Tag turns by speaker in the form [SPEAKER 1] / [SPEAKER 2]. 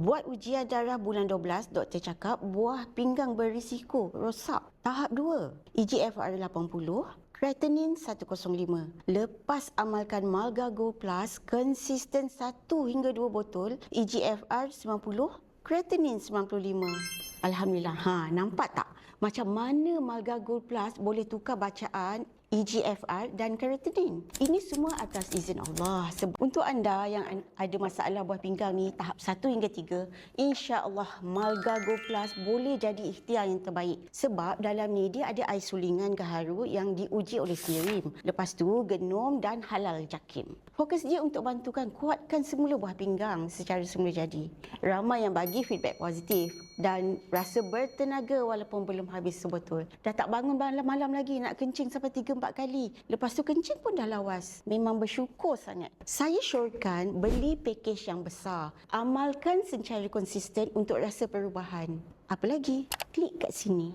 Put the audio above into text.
[SPEAKER 1] Buat ujian darah bulan 12, doktor cakap buah pinggang berisiko rosak. Tahap 2, EGFR 80, kreatinin 105. Lepas amalkan Malga Gold Plus, konsisten 1 hingga 2 botol, EGFR 90, kreatinin 95. Alhamdulillah. Nampak tak? Macam mana Malga Gold Plus boleh tukar bacaan EGFR dan kreatinin. Ini semua atas izin Allah. Untuk anda yang ada masalah buah pinggang ni, tahap 1 hingga 3, insya-Allah Malga Gold Plus boleh jadi ikhtiar yang terbaik. Sebab dalam ni dia ada air sulingan gaharu yang diuji oleh Sirim. Lepas tu genom dan halal jakim. Fokus dia untuk bantukan kuatkan semula buah pinggang secara semula jadi. Ramai yang bagi feedback positif dan rasa bertenaga walaupun belum habis sebotol. Dah tak bangun malam-malam lagi nak kencing sampai 3-4 kali. Lepas tu kencing pun dah lawas. Memang bersyukur sangat. Saya syorkan beli pakej yang besar. Amalkan secara konsisten untuk rasa perubahan. Apa lagi? Klik kat sini.